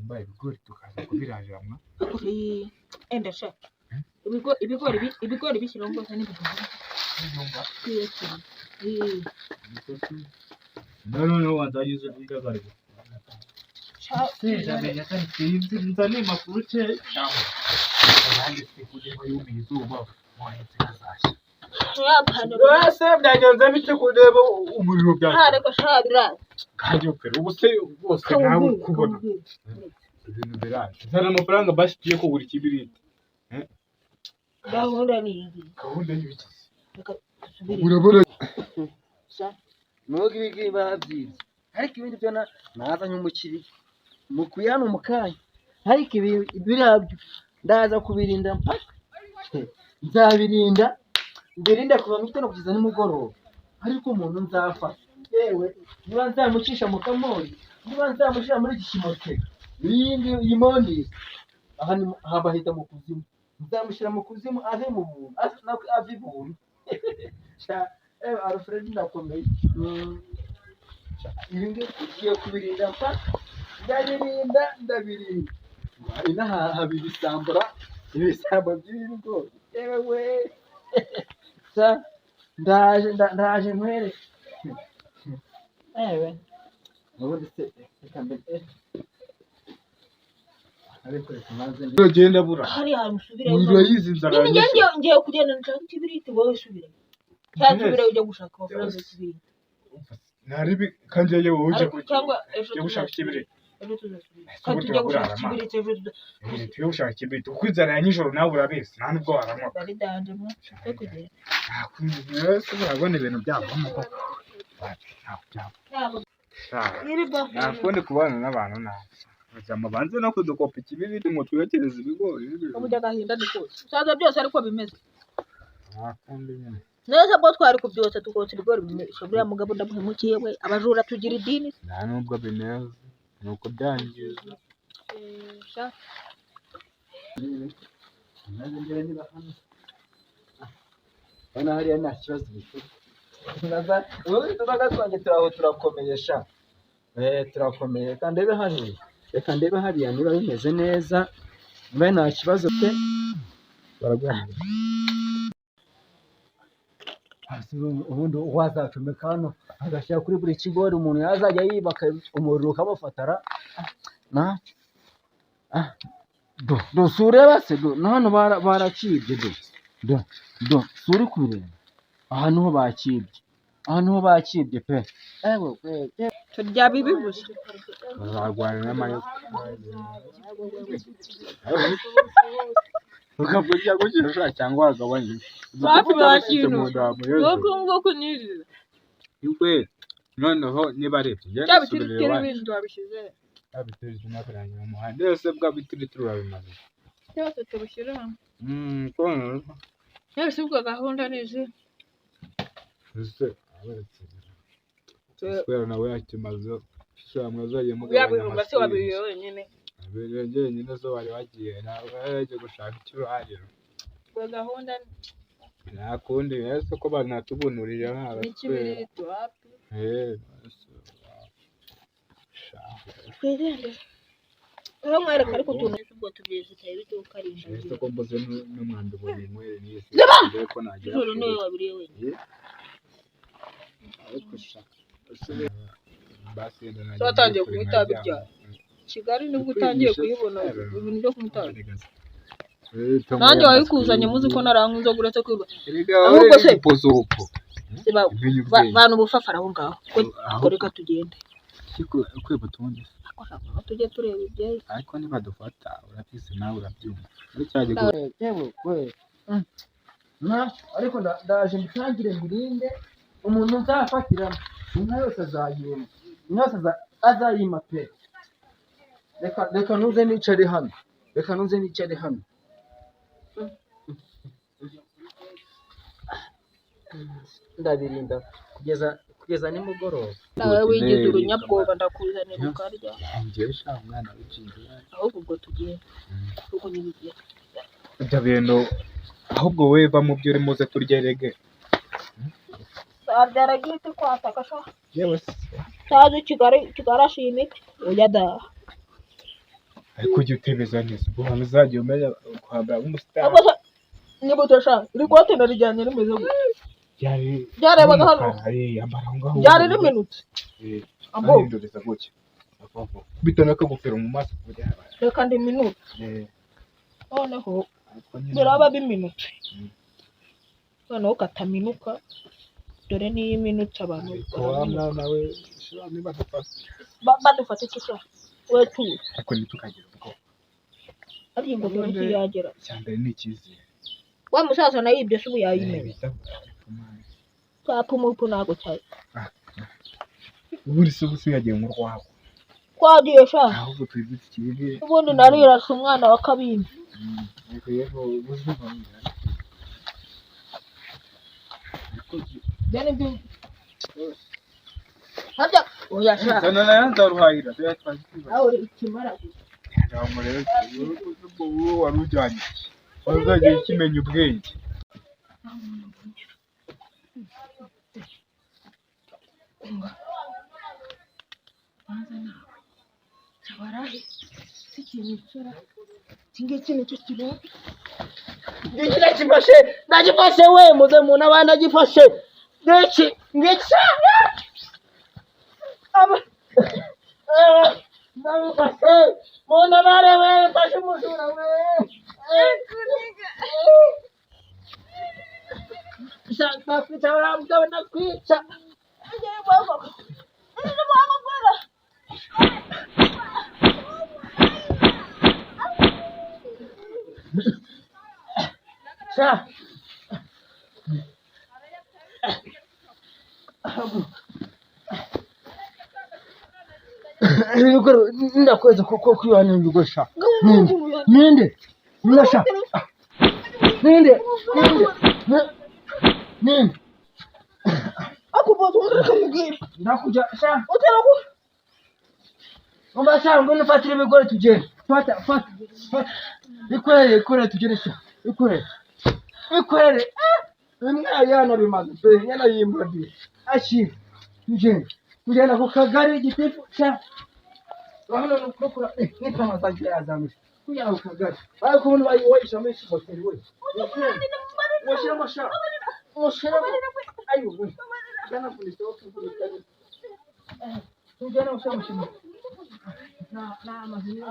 mbaye ibigori tukaza kubirajamwa enda sha ibigori bishyiraho rwose n'ibijumba noneho wanzagize bigagariwe jamenya kandi sinzi nzane makuru ce cyangwa abandi kujya yumiye izuba mwahetse kazashya wese byagenze bite kureba umuriro byaje ariko shabira kandi ukere ubuse bose nawe kubona ibintu biraje zana amafaranga basi tugiye kugura ikibiriti gahunda ni iyi gahunda y'ibiki urabona nuko ibigi babyize ariko ibindi byo nazanye umukiriya mukuyana umukanya ariko ibirabyo ndaza kubirinda mpaka nzabirinda ndirinda kuva mu gitondo kugeza nimugoroba ariko umuntu nzafata yewe niba nzamucisha mu kamori niba nzamushira muri iki kimoteri iyindi yimoni aha habahita mu kuzimu nzamushyira mu kuzimu ave mu buntu ave ibuntu Alfred ndakomeye ibi ngibi ugiye kubirinda mpaka ndabirinda inaha habibisambura ibisambo by'ibigori yewe ndaje nkwere ewe ubundi se reka mbere ariko reka maze ugenda bura hari ahantu usubira urayizi inzara ngiye kugenda nshaka ikibiriti wowe usubira cyasubira ujya gushaka amafaranga y'ikibiriti naribi kandi yewe uje cyangwa ejo gushaka ikibiriti ejo tuzasubira kandi tujya gushaka ikibiriti ejo tujya gushaka ikibiriti kuko inzara ya nijoro nawe urabizi nta nubwo waranywa bari danje mwe cyo kugenda urabona ibintu byabo koko nakundi kubana n'abantu nabi amabanze no kudukopa ikibiriti ngo tuyokereze ibigori ubujya gahinda ni kose usaza byose ariko bimeze nakundi nyine neza bwo twari kubyotsa tukotsa ibigori bimeze buriya mugabo ndamuhemukiye we abajura tugira idini nta nubwo bimeze nuko byangiza hano hariya nta kibazo bifite ubundi tubaga twanjye turaho turakomeye sha turakomeye reka ndebe hariya niba bimeze neza niba nta kibazo pe baragwana ubundi wazacomeka hano agashyira kuri buri kigori umuntu yazajya yibaka umuriro ukamufatara sureba se na hano barakibye suri kubireba aha niho bakibye pe turya bibi gusa bazarwana n'amayoka ukavuga gukira cyangwa wagabanya hafi bakintu ngoko nirira yuko noneho niba ari ibyo cyabitira ibintu wabishize abituje n'abarangira mu muhanda yose bw'abitiri turabimaze cyose tubishyira hamwe kono yose ubwo gahunda nizi ese abaratse nawe yakimaze shamwe zagiye mugabanya yabirumba se wabiriye wenyine abirengeye nyine zo bari bagiye nawe yaje gushaka icyuhagiro ubwo gahunda nakundi ese ko banatubunurira n'ikibiriti wapi twirinde uwo mwereka ariko utuntu ubwo tubyeze cyane bituka ari ese ko mboze n'umwanda ubonye mwere niye ko nagira ijoro niwe wabiriye wenyine ariko shaka twatangiye kumutaba ibya Kigali nibwo utangiye kuyibona ibintu byo kumutaba nanjye wayikuzanye muzi ko naranku zo guretse kwiba ahubwo se pozopo bantu bufafara aho ngaho ko reka tugende kwiba tundi tujye tureba ibye ariko niba dufata urafise nawe urabyumva ariko ndaje mbitangire mbirinde umuntu nzafatira inka yose azayima inka yose azayima pe reka nuze nicare hano ndabirinda kugeza nimugoroba nawe wigize urunyabwoba ndakuzanira ukarya ngiye sha umwana w'ikindi ahubwo ubwo tugiye kuko nibigiye ibyo bintu ahubwo weva mu byo urimo uze turye rege byaragite kwataka sha yewe tazi Kigali ashimike oya da ariko ujye utebeza neza ubwo hantu uzajya umenya kwambara nk'umusitari. niba utashaka iri kote narijyanye rimeze gutya ryarebaga hano yambara aho ngaho ryari riminutse ahinduriza gutya bita n'akagofero mu maso kuburyo reka ndi minute noneho biraba biminutse noneho kataminuka dore niyo minutse abantu nawe badufata icyo ushaka we tuye ariko ntitukagira ubwo ari ingofero ntiyagera cyambere ni icyizere wa musaza nayo ibyo se ubu yayimenya twapfa umupu ntabwo cyari buri se gusa yagiye mu rwabo twagiye sha ahubwo twibutse ikibi ubundi narirasa umwana wa kabindi byane byo harya oya sha sana nayanza ruhahira tuyatwaje aho ikimara ndamurebe uwo warujyanye wazajya kimenya ubwenge Sabarahi sikinicura tingiki nicyo kireba ngikira kifashe nagifashe we muze muntu abana gifashe ngiki ngiki aba nabifashe muntu barewe fashe mujura we shaka kwita baramugabo nakwica ngiye baba Sha. Ndakweza kuko kwiyana ngigosha. Ninde? Ndasha. Ninde? Ninde? Akubozo ukamubwira. Ndakuja sha. Utaraku. Umba sha ngone fatira ibigore tugere. Fata. Ikore tugere sha. Ikorere yana bimaze pe yana yimbadi ashi kugenda ku kagari gitifu cya wahano nukukura nitama zanjye yazamisha kujya ku kagari ariko umuntu bayiwisha menshi hoteli we washira masha ayo we jana polisi kugenda ushamushima na amazina